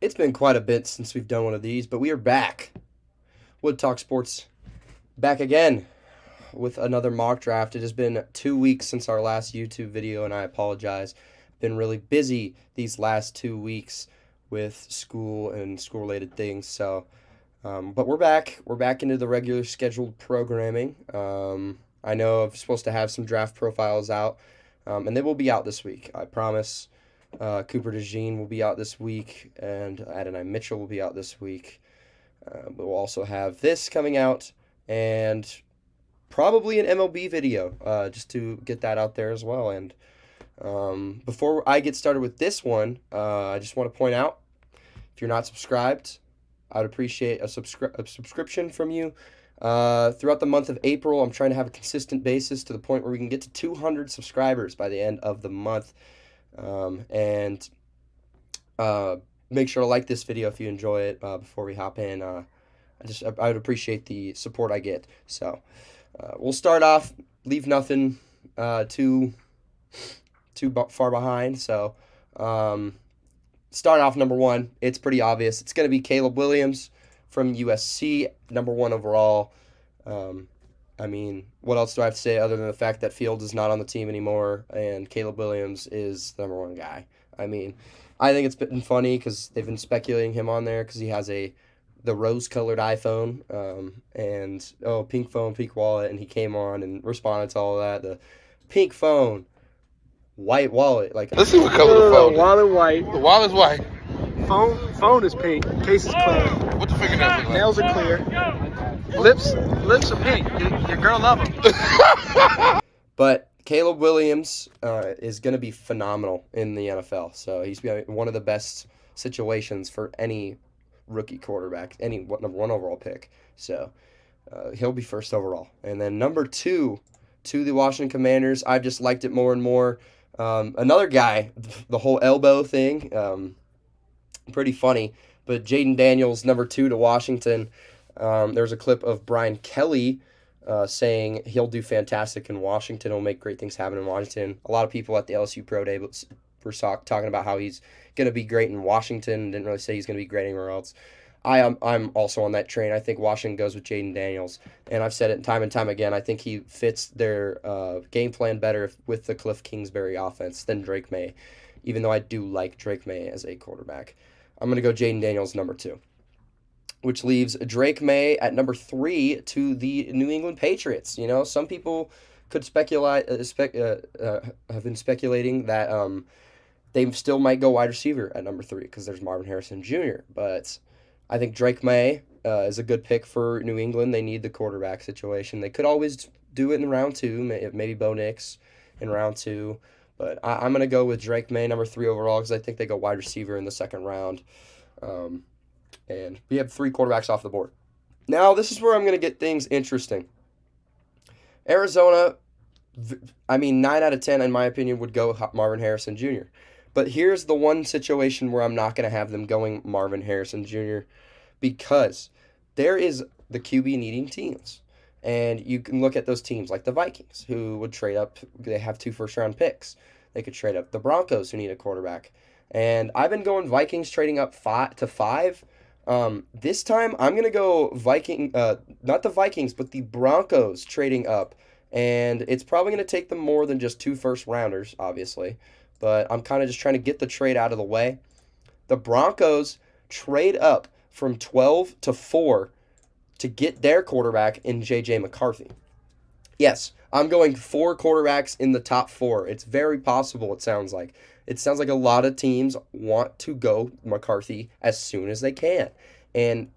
It's been quite a bit since we've done one of these, but we are back. Wood Talk Sports back again with another mock draft. It has been 2 weeks since our last YouTube video, and I apologize. I've been really busy these last 2 weeks with school and school-related things. But we're back. We're back into the regular scheduled programming. I know I'm supposed to have some draft profiles out, and they will be out this week. I promise. Cooper DeJean will be out this week, and Adonai Mitchell will be out this week. We'll also have this coming out, and probably an MLB video, just to get that out there as well. And before I get started with this one, I just want to point out, if you're not subscribed, I would appreciate a subscription from you. Throughout the month of April, I'm trying to have a consistent basis to the point where we can get to 200 subscribers by the end of the month. And make sure to like this video if you enjoy it before we hop in. I would appreciate the support I get. So we'll start off, leave nothing too far behind. So start off number one. It's pretty obvious. It's going to be Caleb Williams from USC, number one overall. What else do I have to say other than the fact that Fields is not on the team anymore and Caleb Williams is the number one guy? I think it's been funny because they've been speculating him on there because he has the rose-colored iPhone pink phone, pink wallet, and he came on and responded to all of that. The pink phone, white wallet. Let's see what color the phone is. Wallet white. The wallet's white. Phone is pink. Case is clear. What the fingernails look like? Nails are clear. Lips are pink. Your girl love them. But Caleb Williams is going to be phenomenal in the NFL. So he's one of the best situations for any rookie quarterback, any number one overall pick. So he'll be first overall. And then number two to the Washington Commanders, I've just liked it more and more. Another guy, the whole elbow thing, pretty funny. But Jaden Daniels, number two to Washington. There's a clip of Brian Kelly saying he'll do fantastic in Washington. He'll make great things happen in Washington. A lot of people at the LSU Pro Day were talking about how he's going to be great in Washington. Didn't really say he's going to be great anywhere else. I'm also on that train. I think Washington goes with Jaden Daniels. And I've said it time and time again. I think he fits their game plan better with the Cliff Kingsbury offense than Drake May, even though I do like Drake May as a quarterback. I'm going to go Jaden Daniels number two, which leaves Drake May at number three to the New England Patriots. You know, some people could have been speculating that they still might go wide receiver at number three because there's Marvin Harrison Jr. But I think Drake May is a good pick for New England. They need the quarterback situation. They could always do it in round two, maybe Bo Nix in round two. But I'm going to go with Drake May, number three overall, because I think they go wide receiver in the second round. And we have three quarterbacks off the board. Now, this is where I'm going to get things interesting. Arizona, 9 out of 10, in my opinion, would go Marvin Harrison Jr. But here's the one situation where I'm not going to have them going Marvin Harrison Jr. because there is the QB needing teams. And you can look at those teams like the Vikings, who would trade up. They have 2 first-round picks. They could trade up. The Broncos, who need a quarterback. And I've been going Vikings trading up 5 to 5. This time, I'm going to go not the Vikings, but the Broncos trading up. And it's probably going to take them more than just 2 first-rounders, obviously. But I'm kind of just trying to get the trade out of the way. The Broncos trade up from 12 to 4 to get their quarterback in J.J. McCarthy. Yes, I'm going 4 quarterbacks in the top 4. It's very possible, it sounds like. It sounds like a lot of teams want to go McCarthy as soon as they can. And,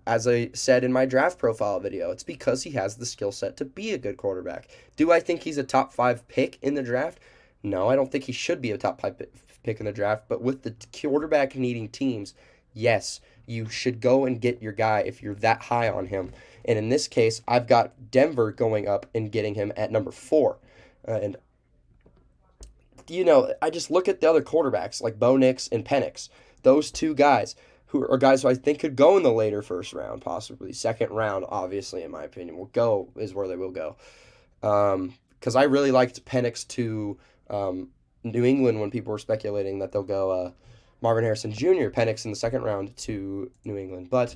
as I said in my draft profile video, it's because he has the skill set to be a good quarterback. Do I think he's a top 5 pick in the draft? No, I don't think he should be a top 5 pick in the draft. But with the quarterback needing teams, yes, you should go and get your guy if you're that high on him. And in this case, I've got Denver going up and getting him at number 4. I just look at the other quarterbacks like Bo Nix and Penix. Those 2 guys who are guys who I think could go in the later first round, possibly second round, obviously, in my opinion, is where they will go. Because I really liked Penix to New England when people were speculating that they'll go Marvin Harrison Jr., Penix in the second round to New England. But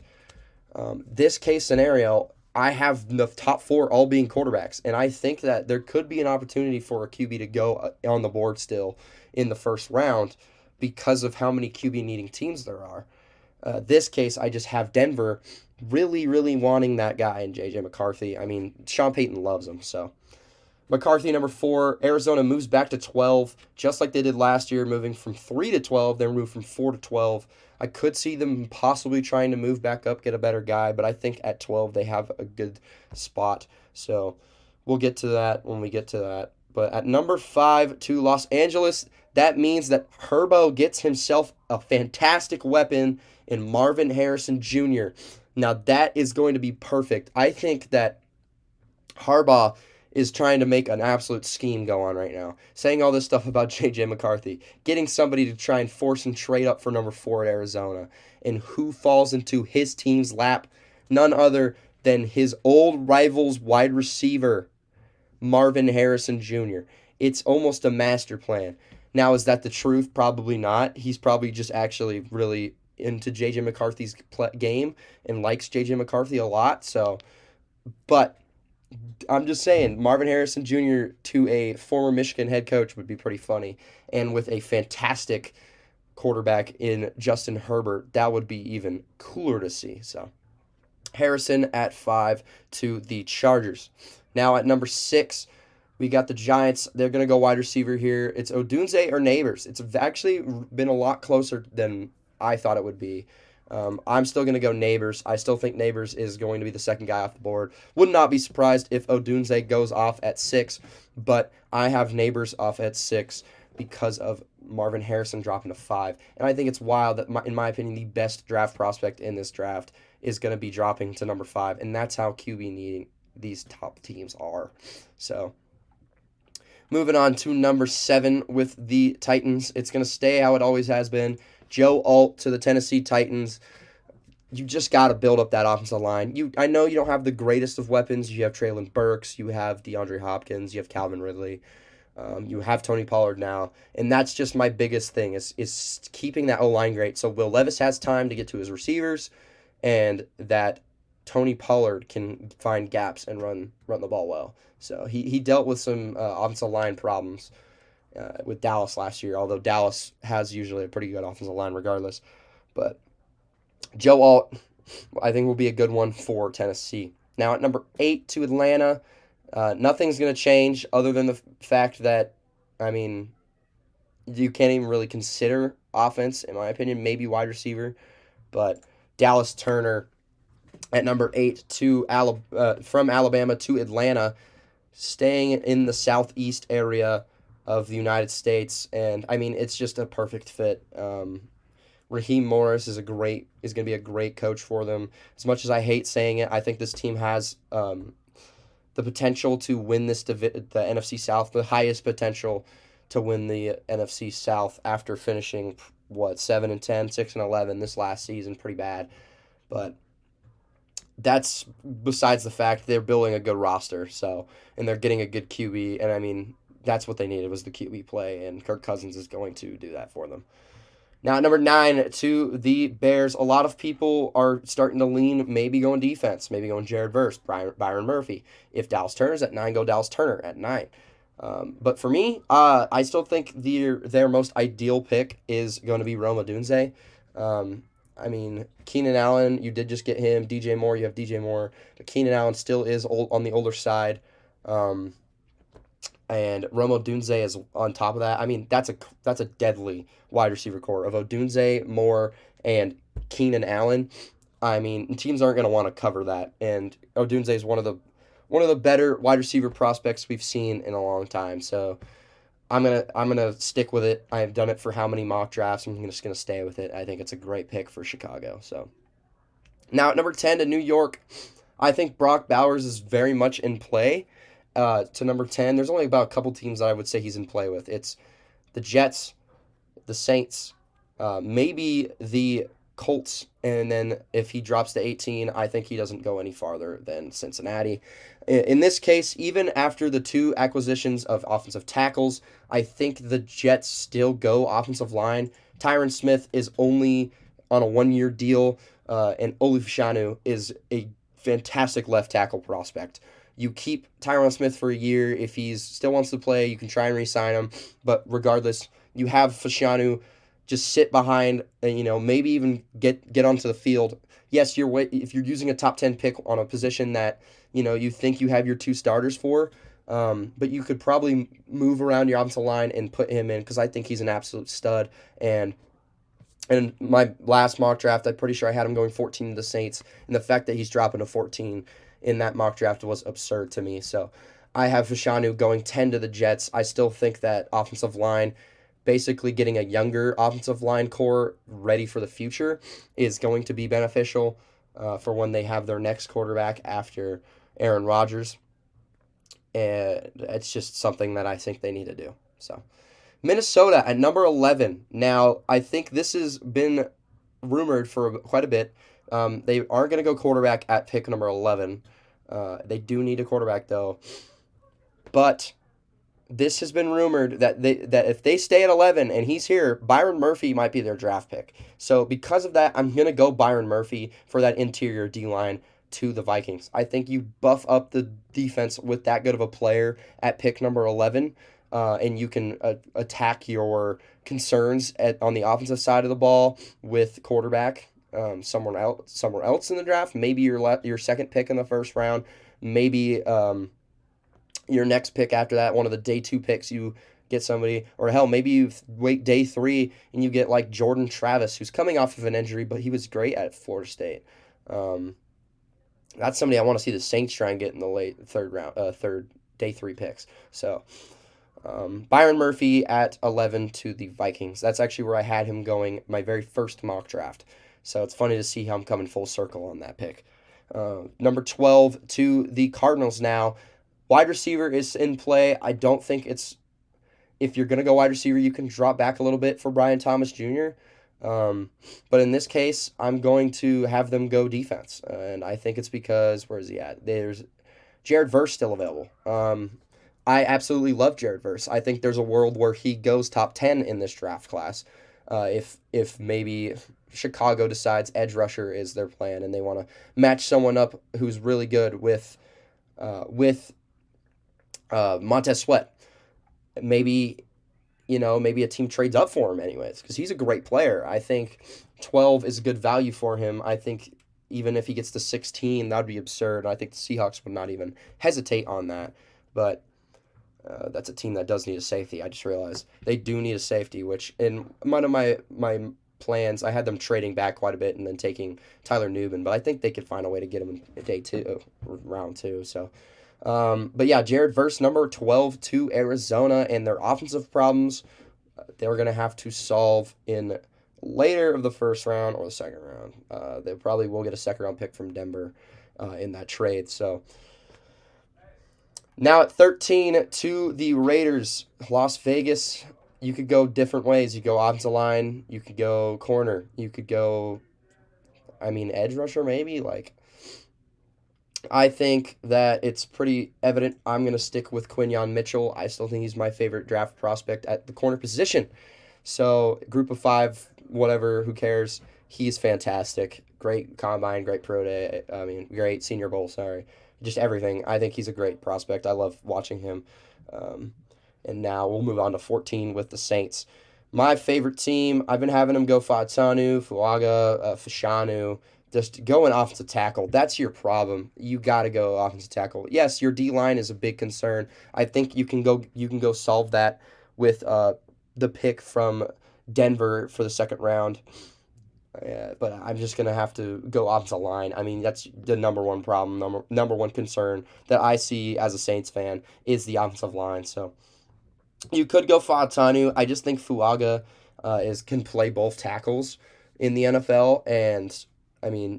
this case scenario, I have the top 4 all being quarterbacks, and I think that there could be an opportunity for a QB to go on the board still in the first round because of how many QB needing teams there are. This case, I just have Denver really, really wanting that guy in J.J. McCarthy. I mean, Sean Payton loves him, so. McCarthy, number 4. Arizona moves back to 12, just like they did last year, moving from 3 to 12. They moved from 4 to 12. I could see them possibly trying to move back up, get a better guy, but I think at 12 they have a good spot. So we'll get to that when we get to that. But at number 5 to Los Angeles, that means that Herbo gets himself a fantastic weapon in Marvin Harrison Jr. Now that is going to be perfect. I think that Harbaugh is trying to make an absolute scheme go on right now. Saying all this stuff about J.J. McCarthy. Getting somebody to try and force him trade up for number 4 at Arizona. And who falls into his team's lap? None other than his old rival's wide receiver, Marvin Harrison Jr. It's almost a master plan. Now, is that the truth? Probably not. He's probably just actually really into J.J. McCarthy's game and likes J.J. McCarthy a lot. So, but I'm just saying, Marvin Harrison Jr. to a former Michigan head coach would be pretty funny. And with a fantastic quarterback in Justin Herbert, that would be even cooler to see. So, Harrison at 5 to the Chargers. Now at number 6, we got the Giants. They're going to go wide receiver here. It's Odunze or Neighbors. It's actually been a lot closer than I thought it would be. I'm still going to go Neighbors. I still think Neighbors is going to be the second guy off the board. Would not be surprised if Odunze goes off at 6, but I have Neighbors off at 6 because of Marvin Harrison dropping to 5. And I think it's wild that, in my opinion, the best draft prospect in this draft is going to be dropping to number 5, and that's how QB needing these top teams are. So, moving on to number 7 with the Titans. It's going to stay how it always has been. Joe Alt to the Tennessee Titans. You just got to build up that offensive line. I know you don't have the greatest of weapons. You have Traylon Burks. You have DeAndre Hopkins. You have Calvin Ridley. You have Tony Pollard now. And that's just my biggest thing is keeping that O-line great. So Will Levis has time to get to his receivers, and that Tony Pollard can find gaps and run the ball well. So he dealt with some offensive line problems with Dallas last year, although Dallas has usually a pretty good offensive line regardless. But Joe Alt, I think, will be a good one for Tennessee. Now at number 8 to Atlanta, nothing's going to change other than the fact that, I mean, you can't even really consider offense, in my opinion, maybe wide receiver. But Dallas Turner at number 8 to from Alabama to Atlanta, staying in the southeast area of the United States, and I mean it's just a perfect fit. Raheem Morris is going to be a great coach for them. As much as I hate saying it, I think this team has the potential to win the NFC South, the highest potential to win the NFC South after finishing 7-10, 6-11 this last season, pretty bad, but that's besides the fact they're building a good roster. So, and they're getting a good QB, and I mean, that's what they needed was the QB play, and Kirk Cousins is going to do that for them. Now, at number 9 to the Bears, a lot of people are starting to lean, maybe going defense, maybe going Jared Verse, Byron Murphy. If Dallas Turner's at 9, go Dallas Turner at 9. But for me, I still think their most ideal pick is going to be Rome Odunze. I mean, Keenan Allen, you did just get him. DJ Moore, you have DJ Moore. But Keenan Allen still is on the older side. And Rome Odunze is on top of that. I mean, that's a deadly wide receiver core of Odunze, Moore, and Keenan Allen. I mean, teams aren't going to want to cover that. And Odunze is one of the better wide receiver prospects we've seen in a long time. So I'm gonna stick with it. I have done it for how many mock drafts. I'm just gonna stay with it. I think it's a great pick for Chicago. So now at number 10 to New York, I think Brock Bowers is very much in play. To number 10, there's only about a couple teams that I would say he's in play with. It's the Jets, the Saints, maybe the Colts, and then if he drops to 18, I think he doesn't go any farther than Cincinnati. In this case, even after the 2 acquisitions of offensive tackles, I think the Jets still go offensive line Tyron Smith is only on a 1-year deal, and Olu Fashanu is a fantastic left tackle prospect. You keep Tyron Smith for a year. If he still wants to play, you can try and re-sign him. But regardless, you have Fashanu just sit behind and, maybe even get onto the field. Yes, if you're using a top 10 pick on a position that, you think you have your 2 starters for, but you could probably move around your offensive line and put him in, because I think he's an absolute stud. And in my last mock draft, I'm pretty sure I had him going 14 to the Saints, and the fact that he's dropping to 14 in that mock draft was absurd to me. So I have Fashanu going 10 to the Jets. I still think that offensive line, basically getting a younger offensive line core ready for the future, is going to be beneficial for when they have their next quarterback after Aaron Rodgers. And it's just something that I think they need to do. So Minnesota at number 11. Now, I think this has been rumored for quite a bit. They aren't going to go quarterback at pick number 11. They do need a quarterback, though. But this has been rumored that if they stay at 11 and he's here, Byron Murphy might be their draft pick. So because of that, I'm going to go Byron Murphy for that interior D-line to the Vikings. I think you buff up the defense with that good of a player at pick number 11, and you can attack your concerns on the offensive side of the ball with quarterback somewhere else in the draft. Maybe your second pick in the first round. Maybe your next pick after that, one of the day 2 picks, you get somebody, or hell, maybe you wait day 3 and you get like Jordan Travis, who's coming off of an injury, but he was great at Florida State. That's somebody I want to see the Saints try and get in the late third day 3 picks. So Byron Murphy at 11 to the Vikings. That's actually where I had him going my very first mock draft. So it's funny to see how I'm coming full circle on that pick. Number 12 to the Cardinals now. Wide receiver is in play. I don't think if you're going to go wide receiver, you can drop back a little bit for Brian Thomas Jr. But in this case, I'm going to have them go defense. And I think it's because, where is he at? There's Jared Verse still available. I absolutely love Jared Verse. I think there's a world where he goes top 10 in this draft class. If maybe Chicago decides edge rusher is their plan and they want to match someone up who's really good with Montez Sweat. Maybe a team trades up for him anyways, because he's a great player. I think 12 is a good value for him. I think even if he gets to 16, that would be absurd. I think the Seahawks would not even hesitate on that. But that's a team that does need a safety. I just realized they do need a safety, which in one of my plans, I had them trading back quite a bit and then taking Tyler Nubin. But I think they could find a way to get him in day 2, round 2. So. But yeah, Jared Verse, number 12 to Arizona, and their offensive problems, they're going to have to solve in later of the first round or the second round. They probably will get a second round pick from Denver in that trade. So now at 13 to the Raiders, Las Vegas, you could go different ways. You go offensive line, you could go corner, you could go, edge rusher maybe, I think that it's pretty evident I'm going to stick with Quinyon Mitchell. I still think he's my favorite draft prospect at the corner position. So, group of 5, whatever, who cares? He's fantastic. Great combine, great pro day. Great Senior Bowl, just everything. I think he's a great prospect. I love watching him. And now we'll move on to 14 with the Saints. My favorite team, I've been having them go Fa'atanu, Fuaga, Fashanu. Just go an offensive tackle. That's your problem. You got to go offensive tackle. Yes, your D-line is a big concern. I think you can go solve that with the pick from Denver for the second round. But I'm just going to have to go offensive line. That's the number one problem, number one concern that I see as a Saints fan is the offensive line. So you could go Fa'atanu. I just think Fuaga can play both tackles in the NFL, and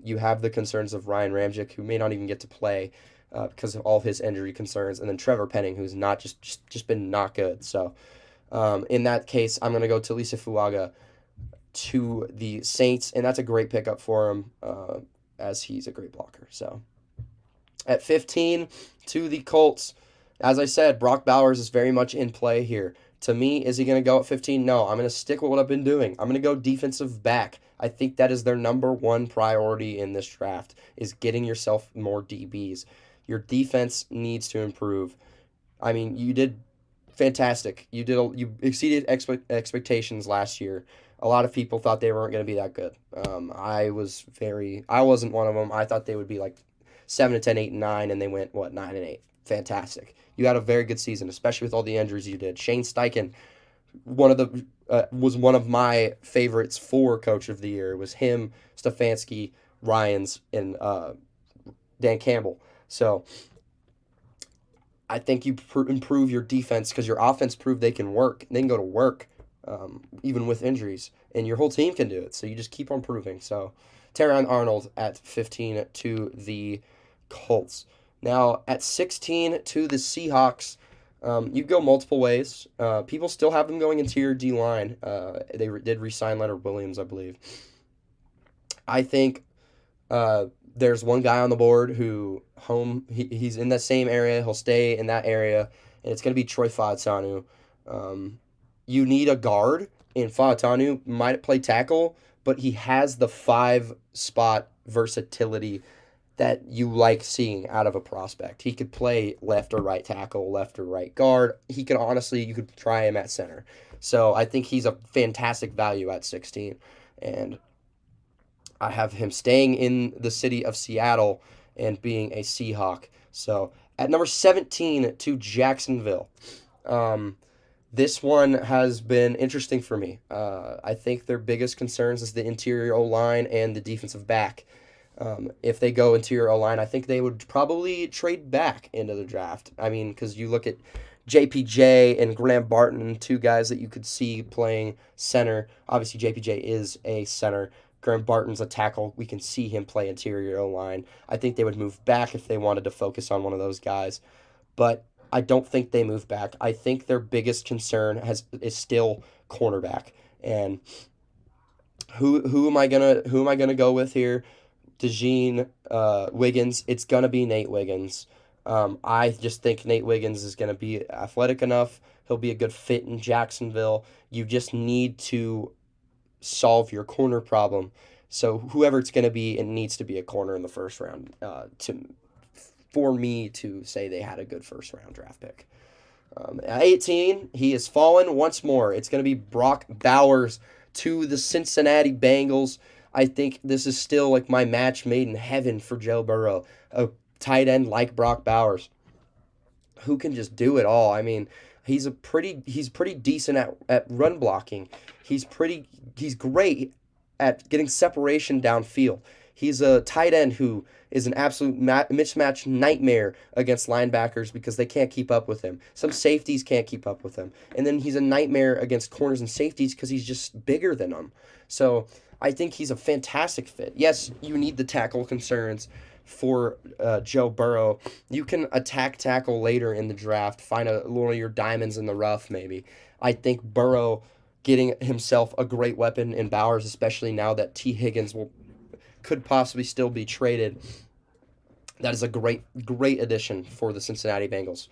you have the concerns of Ryan Ramczyk, who may not even get to play because of all of his injury concerns, and then Trevor Penning, who's not just been not good. So in that case, I'm going to go Talisa Fuaga to the Saints, and that's a great pickup for him as he's a great blocker. So at 15 to the Colts, as I said, Brock Bowers is very much in play here. To me, is he going to go at 15? No, I'm going to stick with what I've been doing. I'm going to go defensive back. I think that is their number one priority in this draft, is getting yourself more DBs. Your defense needs to improve. I mean, you did fantastic. You exceeded expectations last year. A lot of people thought they weren't going to be that good. I wasn't one of them. I thought they would be like 7-10, 8-9, and they went 9-8. Fantastic. You had a very good season, especially with all the injuries you did. Shane Steichen, was one of my favorites for Coach of the Year. It was him, Stefanski, Ryans, and Dan Campbell. So I think you improve your defense because your offense proved they can work. They can go to work even with injuries, and your whole team can do it. So you just keep on proving. So Terrion Arnold at 15 to the Colts. Now, at 16 to the Seahawks, you go multiple ways. People still have them going interior D-line. They did re-sign Leonard Williams, I believe. I think there's one guy on the board who he's in that same area. He'll stay in that area, and it's going to be Troy Fautanu. You need a guard, and Fautanu might play tackle, but he has the 5-spot versatility that you like seeing out of a prospect. He could play left or right tackle, left or right guard. He could you could try him at center. So I think he's a fantastic value at 16. And I have him staying in the city of Seattle and being a Seahawk. So at number 17 to Jacksonville. This one has been interesting for me. I think their biggest concerns is the interior O-line and the defensive back. If they go interior O-line, I think they would probably trade back into the draft. I mean, because you look at JPJ and Graham Barton, two guys that you could see playing center. Obviously, JPJ is a center. Graham Barton's a tackle. We can see him play interior O-line. I think they would move back if they wanted to focus on one of those guys. But I don't think they move back. I think their biggest concern is still cornerback. And who am I gonna go with here? DeJean, Wiggins. It's gonna be Nate Wiggins. I just think Nate Wiggins is gonna be athletic enough. He'll be a good fit in Jacksonville. You just need to solve your corner problem. So whoever it's gonna be, it needs to be a corner in the first round. For me to say they had a good first round draft pick. At 18, he has fallen once more. It's gonna be Brock Bowers to the Cincinnati Bengals. I think this is still like my match made in heaven for Joe Burrow, a tight end like Brock Bowers, who can just do it all. I mean, he's pretty decent at run blocking. He's great at getting separation downfield. He's a tight end who is an absolute mismatch nightmare against linebackers because they can't keep up with him. Some safeties can't keep up with him. And then he's a nightmare against corners and safeties because he's just bigger than them. So I think he's a fantastic fit. Yes, you need the tackle concerns for Joe Burrow. You can attack tackle later in the draft, find one of your diamonds in the rough maybe. I think Burrow getting himself a great weapon in Bowers, especially now that T. Higgins could possibly still be traded. That is a great addition for the Cincinnati Bengals.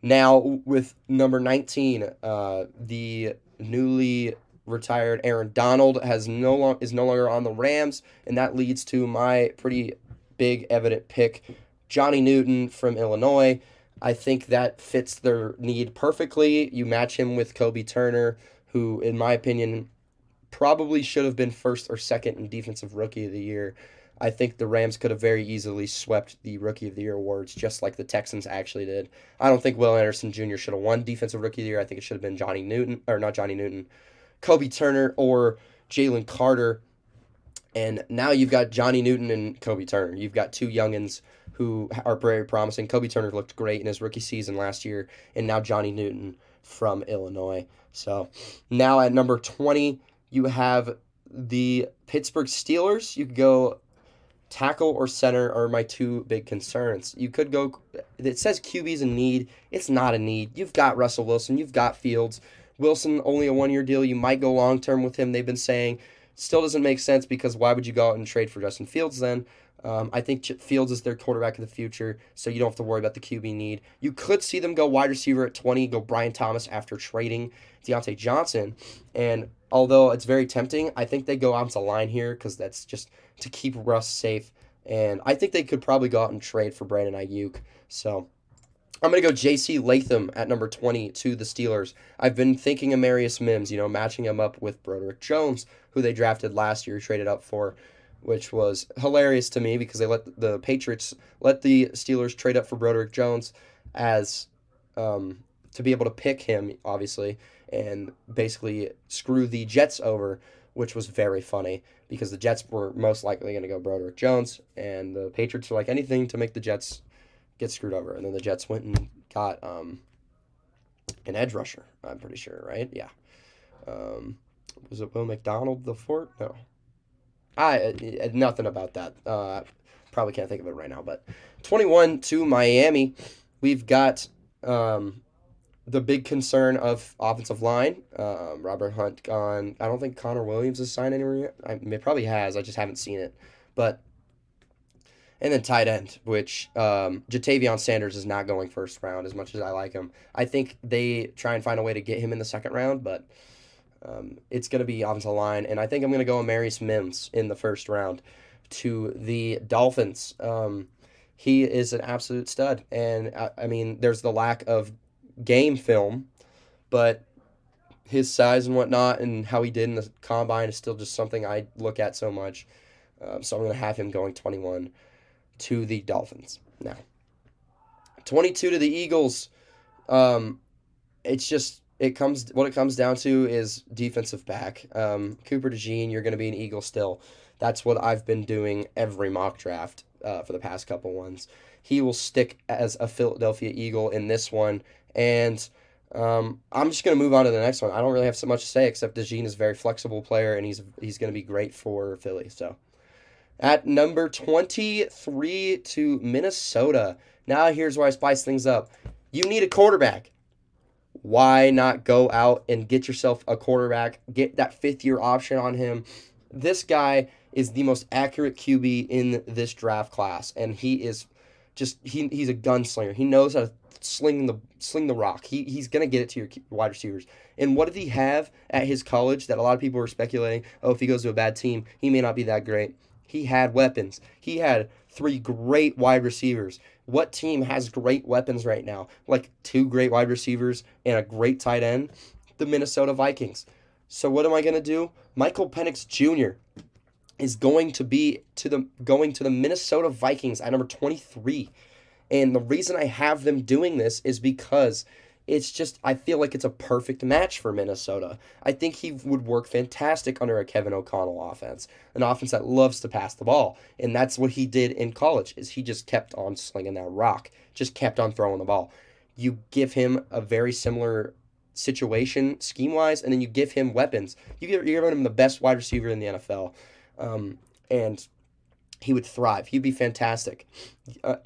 Now with number 19, the newly retired Aaron Donald is no longer on the Rams, and that leads to my pretty big evident pick, Johnny Newton from Illinois. I think that fits their need perfectly. You match him with Kobe Turner, who, in my opinion, probably should have been first or second in Defensive Rookie of the Year. I think the Rams could have very easily swept the Rookie of the Year awards, just like the Texans actually did. I don't think Will Anderson Jr. should have won Defensive Rookie of the Year. I think it should have been Kobe Turner or Jalen Carter. And now you've got Johnny Newton and Kobe Turner. You've got two youngins who are very promising. Kobe Turner looked great in his rookie season last year, and now Johnny Newton from Illinois. So now at number 20, you have the Pittsburgh Steelers. You could go tackle or center are my two big concerns. You could go, it says QB's a need. It's not a need. You've got Russell Wilson. You've got Fields. Wilson, only a one-year deal. You might go long-term with him, they've been saying. still doesn't make sense because why would you go out and trade for Justin Fields then? I think Fields is their quarterback of the future, so you don't have to worry about the QB need. You could see them go wide receiver at 20, go Brian Thomas after trading Deontay Johnson. And although it's very tempting, I think they go out to line here because that's just to keep Russ safe. And I think they could probably go out and trade for Brandon Ayuk. So I'm going to go J.C. Latham at number 20 to the Steelers. I've been thinking of Marius Mims, matching him up with Broderick Jones, who they drafted last year, traded up for, which was hilarious to me because they let the Patriots let the Steelers trade up for Broderick Jones as to be able to pick him, obviously, and basically screw the Jets over, which was very funny because the Jets were most likely going to go Broderick Jones, and the Patriots were like anything to make the Jets get screwed over. And then the Jets went and got an edge rusher, I'm pretty sure, right? Yeah. Was it Will McDonald the fourth? No. Nothing about that. Probably can't think of it right now. But 21 to Miami, we've got the big concern of offensive line. Robert Hunt gone. I don't think Connor Williams has signed anywhere yet. It probably has. I just haven't seen it. And then tight end, which Jatavion Sanders is not going first round as much as I like him. I think they try and find a way to get him in the second round, but it's going to be offensive line. And I think I'm going to go Marius Mims in the first round to the Dolphins. He is an absolute stud. And, there's the lack of game film, but his size and whatnot and how he did in the combine is still just something I look at so much. So I'm going to have him going 21 to the Dolphins. Now, 22 to the Eagles. It comes down to is defensive back. Cooper DeJean, you're going to be an Eagle still. That's what I've been doing every mock draft for the past couple ones. He will stick as a Philadelphia Eagle in this one, and I'm just going to move on to the next one. I don't really have so much to say except DeJean is a very flexible player, and he's going to be great for Philly. So, at number 23 to Minnesota. Now here's where I spice things up. You need a quarterback. Why not go out and get yourself a quarterback, get that fifth-year option on him? This guy is the most accurate QB in this draft class, and he is he's a gunslinger. He knows how to sling the rock. He's going to get it to your wide receivers. And what did he have at his college that a lot of people were speculating, if he goes to a bad team, he may not be that great? He had weapons. He had 3 great wide receivers. What team has great weapons right now? Like 2 great wide receivers and a great tight end? The Minnesota Vikings. So what am I going to do? Michael Penix Jr. is going to be going to the Minnesota Vikings at number 23. And the reason I have them doing this is because I feel like it's a perfect match for Minnesota. I think he would work fantastic under a Kevin O'Connell offense, an offense that loves to pass the ball. And that's what he did in college, is he just kept on slinging that rock, just kept on throwing the ball. You give him a very similar situation scheme-wise, and then you give him weapons. You're giving him the best wide receiver in the NFL, and he would thrive. He'd be fantastic. You got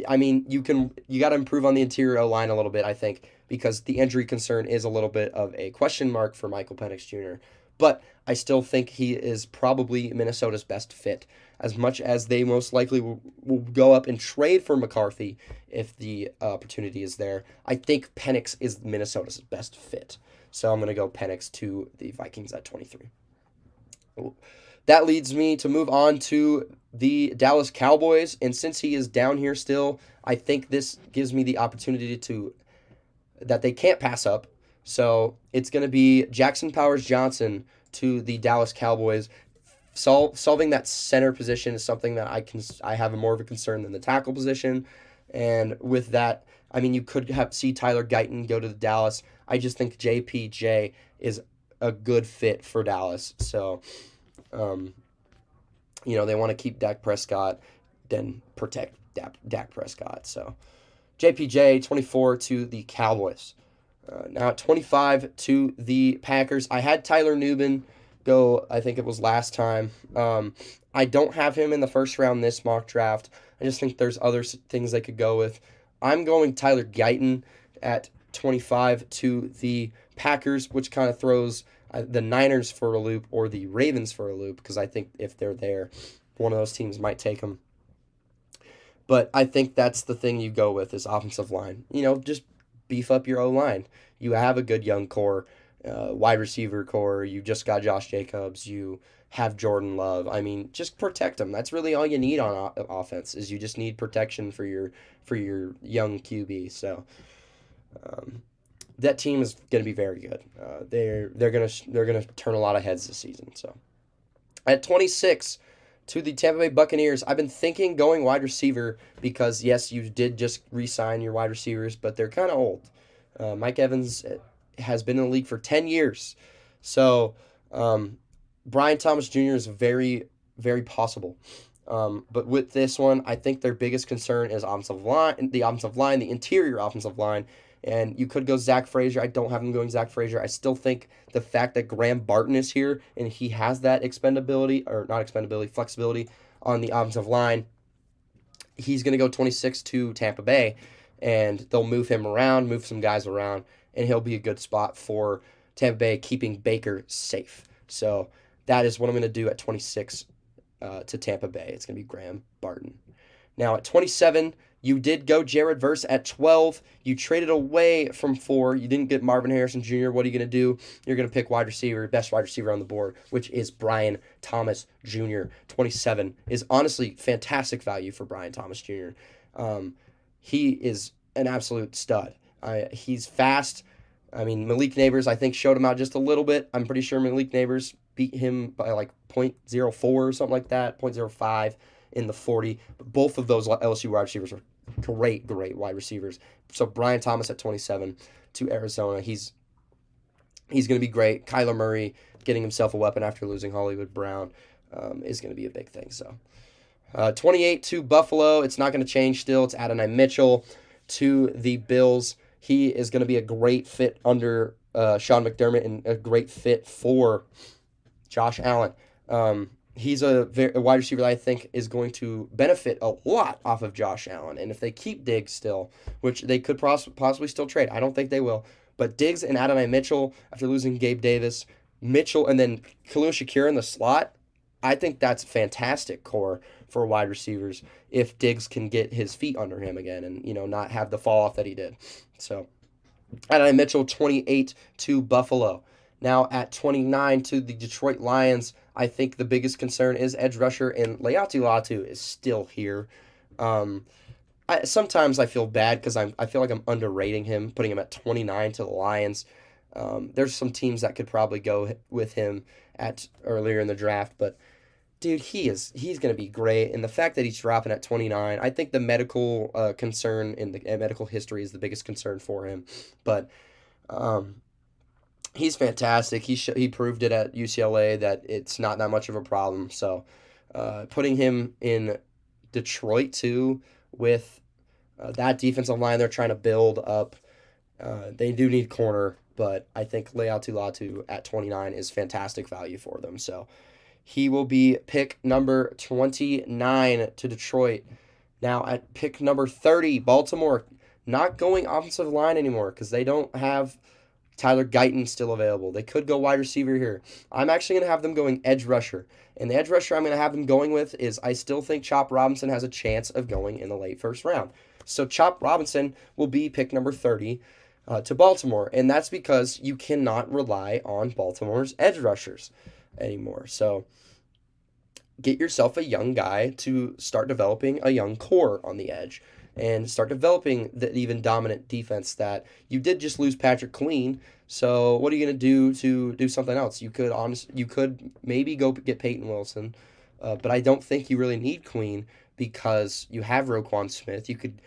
to improve on the interior O-line a little bit, I think, because the injury concern is a little bit of a question mark for Michael Penix Jr. But I still think he is probably Minnesota's best fit, as much as they most likely will go up and trade for McCarthy if the opportunity is there. I think Penix is Minnesota's best fit. So I'm going to go Penix to the Vikings at 23. That leads me to move on to the Dallas Cowboys, and since he is down here still, I think this gives me the opportunity that they can't pass up. So it's going to be Jackson Powers Johnson to the Dallas Cowboys. Solving that center position is something that I have more of a concern than the tackle position, and with that, you could see Tyler Guyton go to the Dallas. I just think JPJ is a good fit for Dallas. So, they want to keep Dak Prescott, then protect Dak Prescott. So, JPJ, 24 to the Cowboys. Now at 25 to the Packers. I had Tyler Nubin go, I think it was last time. I don't have him in the first round this mock draft. I just think there's other things they could go with. I'm going Tyler Guyton at 25 to the Packers, which kind of throws the Niners for a loop or the Ravens for a loop, because I think if they're there, one of those teams might take them. But I think that's the thing you go with is offensive line. Just beef up your O-line. You have a good young core, wide receiver core. You just got Josh Jacobs. You have Jordan Love. I mean, just protect them. That's really all you need on offense is you just need protection for your young QB. So that team is going to be very good. They're gonna turn a lot of heads this season. So at 26. To the Tampa Bay Buccaneers, I've been thinking going wide receiver because, yes, you did just re-sign your wide receivers, but they're kind of old. Mike Evans has been in the league for 10 years. So Brian Thomas Jr. is very, very possible. But with this one, I think their biggest concern is the interior offensive line. And you could go Zach Frazier. I don't have him going Zach Frazier. I still think the fact that Graham Barton is here and he has that flexibility on the offensive line, he's going to go 26 to Tampa Bay, and they'll move him around, move some guys around, and he'll be a good spot for Tampa Bay, keeping Baker safe. So that is what I'm going to do at 26 to Tampa Bay. It's going to be Graham Barton. Now at 27, you did go Jared Verse at 12. You traded away from 4. You didn't get Marvin Harrison Jr. What are you going to do? You're going to pick best wide receiver on the board, which is Brian Thomas Jr. 27 is honestly fantastic value for Brian Thomas Jr. He is an absolute stud. He's fast. I mean, Malik Neighbors, I think, showed him out just a little bit. I'm pretty sure Malik Neighbors beat him by like 0.04 or something like that, 0.05 in the 40. But both of those LSU wide receivers are great wide receivers. So Brian Thomas at 27 to Arizona. He's going to be great. Kyler Murray getting himself a weapon after losing Hollywood Brown is going to be a big thing. So 28 to Buffalo. It's not going to change still. It's Adonai Mitchell to the Bills. He is going to be a great fit under Sean McDermott and a great fit for Josh Allen. He's a wide receiver that I think is going to benefit a lot off of Josh Allen. And if they keep Diggs still, which they could possibly still trade, I don't think they will. But Diggs and Adonai Mitchell, after losing Gabe Davis, Mitchell, and then Khalil Shakir in the slot, I think that's a fantastic core for wide receivers if Diggs can get his feet under him again and, not have the fall off that he did. So Adonai Mitchell, 28 to Buffalo. Now at 29 to the Detroit Lions, I think the biggest concern is edge rusher, and Leatu Latu is still here. Sometimes I feel bad because I feel like I'm underrating him, putting him at 29 to the Lions. There's some teams that could probably go with him at earlier in the draft, but dude, he's going to be great. And the fact that he's dropping at 29, I think the medical concern in the medical history is the biggest concern for him. But he's fantastic. He proved it at UCLA that it's not that much of a problem. So putting him in Detroit too with that defensive line they're trying to build up, they do need corner, but I think Leatu Latu at 29 is fantastic value for them. So he will be pick number 29 to Detroit. Now at pick number 30, Baltimore, not going offensive line anymore because they don't have Tyler Guyton still available. They could go wide receiver here. I'm actually going to have them going edge rusher. And the edge rusher I'm going to have them going with is I still think Chop Robinson has a chance of going in the late first round. So Chop Robinson will be pick number 30 to Baltimore. And that's because you cannot rely on Baltimore's edge rushers anymore. So get yourself a young guy to start developing a young core on the edge and start developing the even dominant defense that you did just lose Patrick Queen. So what are you going to do something else? You could maybe go get Peyton Wilson, but I don't think you really need Queen because you have Roquan Smith. You could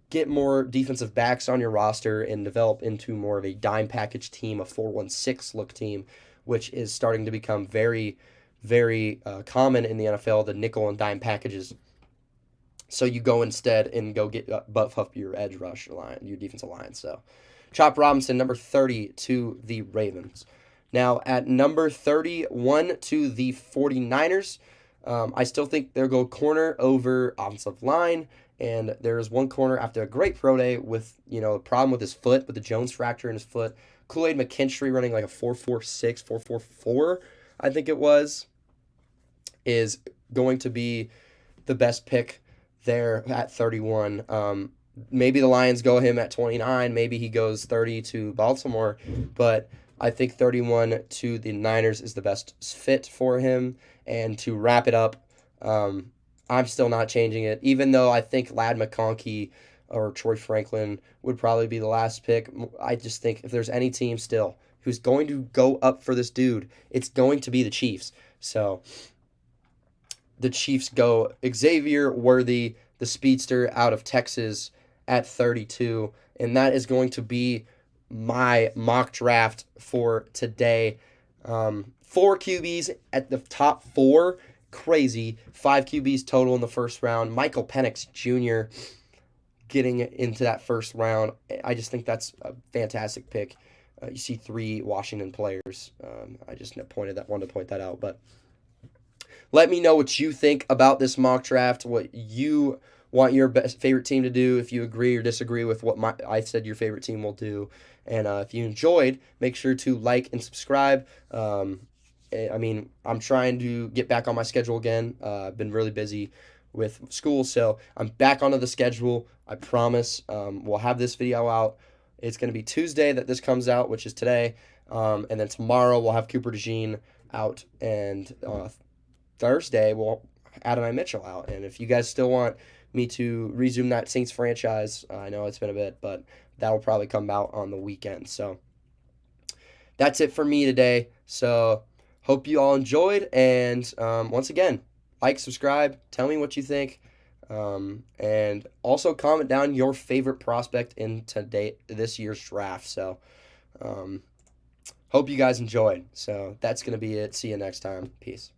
get more defensive backs on your roster and develop into more of a dime package team, a 4-1-6 look team, which is starting to become very, very common in the NFL, the nickel and dime packages. So you go instead and go get buff up your edge rush line, your defensive line. So Chop Robinson, number 30 to the Ravens. Now at number 31 to the 49ers, I still think they'll go corner over offensive line. And there is one corner after a great pro day with, a problem with his foot, with the Jones fracture in his foot. Kool-Aid McKinstry running like a 4.46, 4.44, I think it was, is going to be the best pick there at 31. Maybe the Lions go him at 29. Maybe he goes 30 to Baltimore. But I think 31 to the Niners is the best fit for him. And to wrap it up, I'm still not changing it, even though I think Ladd McConkey or Troy Franklin would probably be the last pick. I just think if there's any team still who's going to go up for this dude, it's going to be the Chiefs. So the Chiefs go Xavier Worthy, the speedster out of Texas, at 32. And that is going to be my mock draft for today. 4 QBs at the top 4. Crazy. 5 QBs total in the first round. Michael Penix Jr. getting into that first round. I just think that's a fantastic pick. You see 3 Washington players. I just wanted to point that out. But let me know what you think about this mock draft, what you want your favorite team to do, if you agree or disagree with what I said your favorite team will do. And if you enjoyed, make sure to like and subscribe. I'm trying to get back on my schedule again. I've been really busy with school, so I'm back onto the schedule. I promise. We'll have this video out. It's going to be Tuesday that this comes out, which is today. And then tomorrow we'll have Cooper DeJean out, and Thursday we'll Adonai Mitchell out. And if you guys still want me to resume that Saints franchise, I know it's been a bit, but that will probably come out on the weekend. So that's it for me today. So hope you all enjoyed, and once again, like, subscribe, tell me what you think, and also comment down your favorite prospect in this year's draft. So hope you guys enjoyed. So that's going to be it. See you next time. Peace.